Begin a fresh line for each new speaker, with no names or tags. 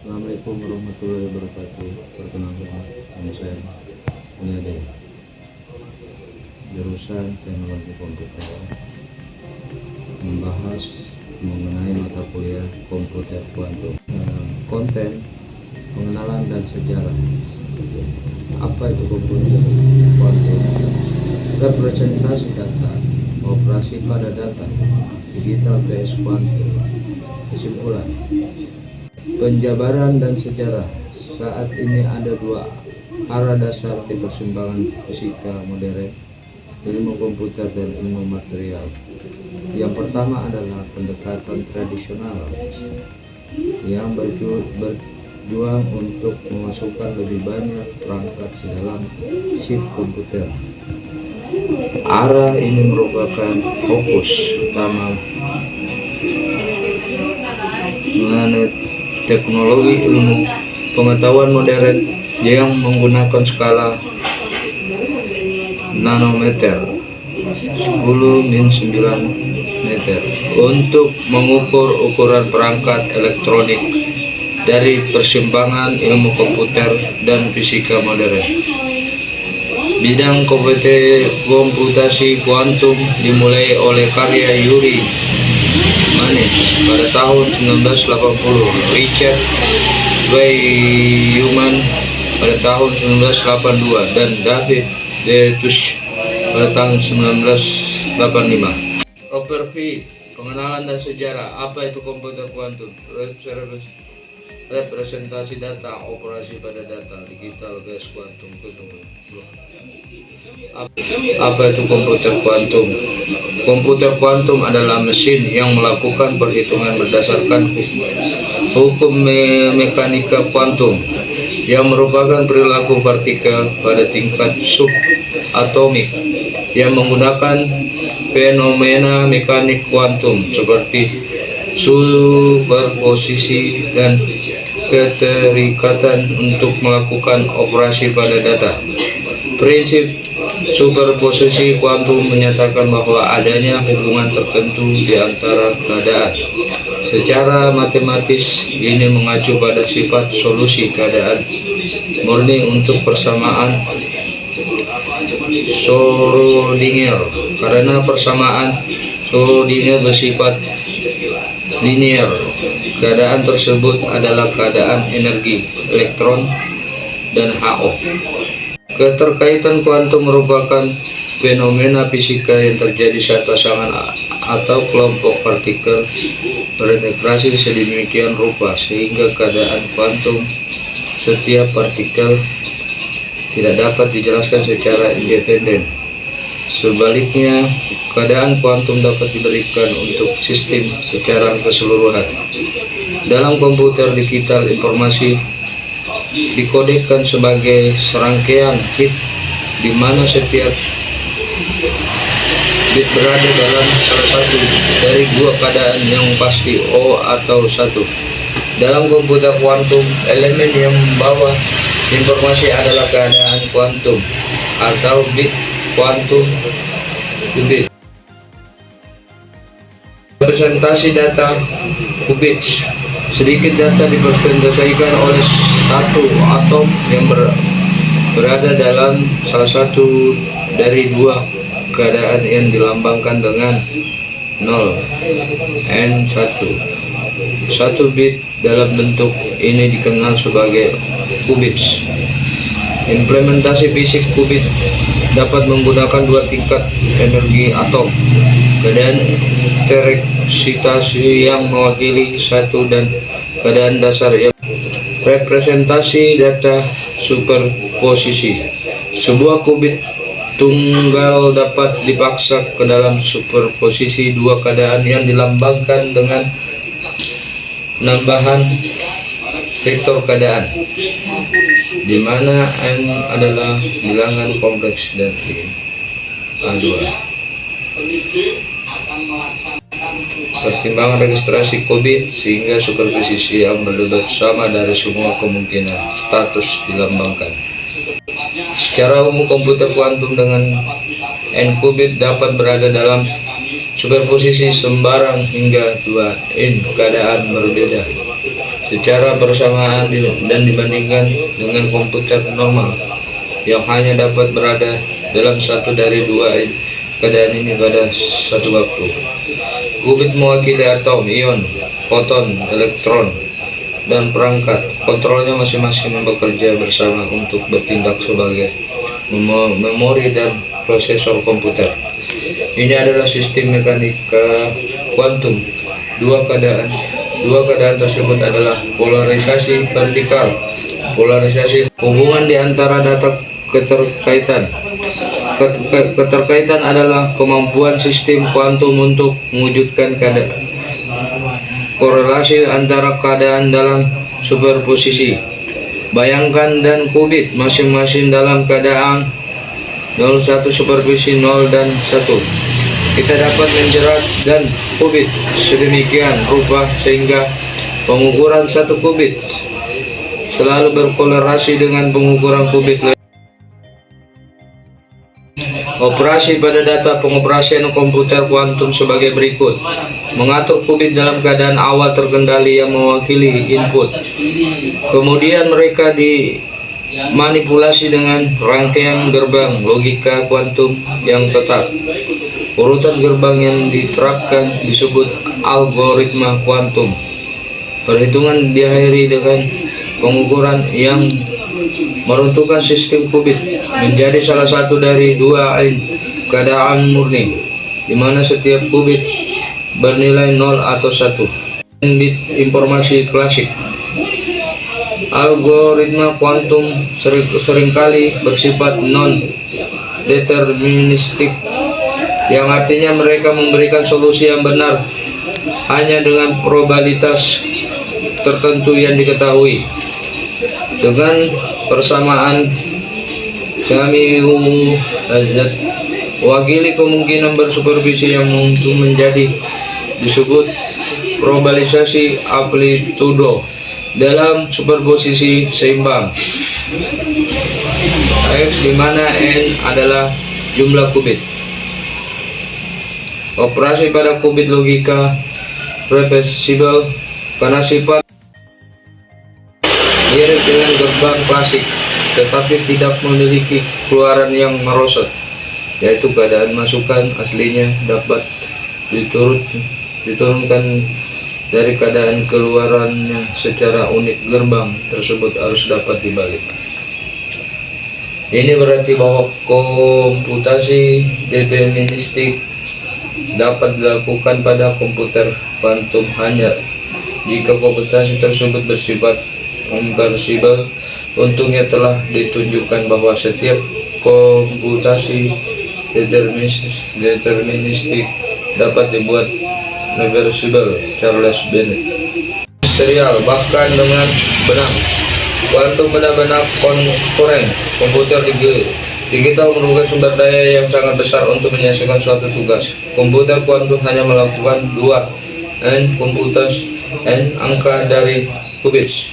Assalamualaikum warahmatullahi wabarakatuh. Perkenalkan, nama saya Mulyadi, jurusan Teknologi Komputer, membahas mengenai mata kuliah komputer kuantum. Konten pengenalan dan sejarah. Apa itu komputer kuantum? Representasi data, operasi pada data, digital PS kuantum. Kesimpulan, penjabaran dan sejarah. Saat ini ada dua arah dasar di persimpangan fisika modern, ilmu komputer dan ilmu material. Yang pertama adalah pendekatan tradisional yang berjuang untuk memasukkan lebih banyak perangkat ke dalam chip komputer. Arah ini merupakan fokus utama mengenai teknologi ilmu pengetahuan modern yang menggunakan skala nanometer 10-9 meter untuk mengukur ukuran perangkat elektronik dari persimpangan ilmu komputer dan fisika modern. Bidang komputasi kuantum dimulai oleh karya Yuri Manis pada tahun 1980, Richard Feynman pada tahun 1982, dan David Detus pada tahun 1985. Overview, pengenalan dan sejarah. Apa itu komputer kuantum? Representasi data, operasi pada data, digital gas kuantum. Apa itu komputer kuantum? Komputer kuantum adalah mesin yang melakukan perhitungan berdasarkan hukum mekanika kuantum, yang merupakan perilaku partikel pada tingkat subatomik yang menggunakan fenomena mekanik kuantum seperti superposisi dan keterikatan untuk melakukan operasi pada data. Prinsip superposisi kuantum menyatakan bahwa adanya hubungan tertentu di antara keadaan. Secara matematis, ini mengacu pada sifat solusi keadaan murni untuk persamaan Schrödinger. Karena persamaan Schrödinger bersifat linear, keadaan tersebut adalah keadaan energi elektron dan HO. Keterkaitan kuantum merupakan fenomena fisika yang terjadi saat pasangan atau kelompok partikel berintegrasi sedemikian rupa sehingga keadaan kuantum setiap partikel tidak dapat dijelaskan secara independen. Sebaliknya, keadaan kuantum dapat diberikan untuk sistem secara keseluruhan. Dalam komputer digital, informasi dikodekkan sebagai serangkaian bit di mana setiap bit berada dalam salah satu dari dua keadaan yang pasti, O atau 1. Dalam komputer kuantum, elemen yang membawa informasi adalah keadaan kuantum atau bit kuantum qubit. Representasi data qubits. Sedikit data dipresentasikan oleh satu atom yang berada dalam salah satu dari dua keadaan yang dilambangkan dengan 0 and 1. Satu bit dalam bentuk ini dikenal sebagai qubits. Implementasi fisik qubit dapat menggunakan dua tingkat energi atom, keadaan intersitasi yang mewakili 1 dan keadaan dasar yang representasi data superposisi. Sebuah qubit tunggal dapat dipaksa ke dalam superposisi dua keadaan yang dilambangkan dengan penambahan vektor keadaan, di mana M adalah bilangan kompleks dan I A2. Pertimbangan registrasi qubit sehingga superposisi yang berduduk sama dari semua kemungkinan status dilambangkan. Secara umum, komputer kuantum dengan n qubit dapat berada dalam superposisi sembarang hingga 2 in keadaan berbeda. secara bersamaan dan dibandingkan dengan komputer normal yang hanya dapat berada dalam satu dari dua keadaan ini pada satu waktu. Qubit mewakili atom, ion, foton, elektron, dan perangkat kontrolnya masing-masing bekerja bersama untuk bertindak sebagai memori dan prosesor komputer. Ini adalah sistem mekanika kuantum. Dua keadaan tersebut adalah polarisasi vertikal, polarisasi hubungan di antara data keterkaitan. Keterkaitan adalah kemampuan sistem kuantum untuk mewujudkan korelasi antara keadaan dalam superposisi. Bayangkan dan qubit masing-masing dalam keadaan 01 superposisi 0 dan 1. Kita dapat menjerat dan qubit sedemikian rupa sehingga pengukuran satu qubit selalu berkorelasi dengan pengukuran qubit lain. Operasi pada data pengoperasian komputer kuantum sebagai berikut. Mengatur qubit dalam keadaan awal terkendali yang mewakili input. Kemudian mereka dimanipulasi dengan rangkaian gerbang logika kuantum yang tetap. Urutan gerbang yang diterapkan disebut algoritma kuantum. Perhitungan diakhiri dengan pengukuran yang meruntuhkan sistem qubit menjadi salah satu dari dua keadaan murni, di mana setiap qubit bernilai 0 atau 1. Bit informasi klasik. Algoritma kuantum seringkali bersifat non-deterministik, yang artinya mereka memberikan solusi yang benar hanya dengan probabilitas tertentu yang diketahui. Dengan persamaan kami wakili kemungkinan bersupervisi yang mungkin menjadi disebut probabilisasi amplitudo dalam superposisi seimbang X, di mana N adalah jumlah qubit. Operasi pada qubit logika reversible karena sifat mirip dengan gerbang klasik, tetapi tidak memiliki keluaran yang merosot, yaitu keadaan masukan aslinya dapat diturunkan dari keadaan keluarannya secara unik. Gerbang tersebut harus dapat dibalik. Ini berarti bahwa komputasi deterministik dapat dilakukan pada komputer kuantum hanya jika komputasi tersebut bersifat reversible. Untungnya telah ditunjukkan bahwa setiap komputasi deterministik dapat dibuat reversible. Charles Bennett. Serial, bahkan dengan benang kuantum benar-benar konkuren. Komputer digital merupakan sumber daya yang sangat besar untuk menyelesaikan suatu tugas. Komputer kuantum hanya melakukan 2 n angka dari qubits.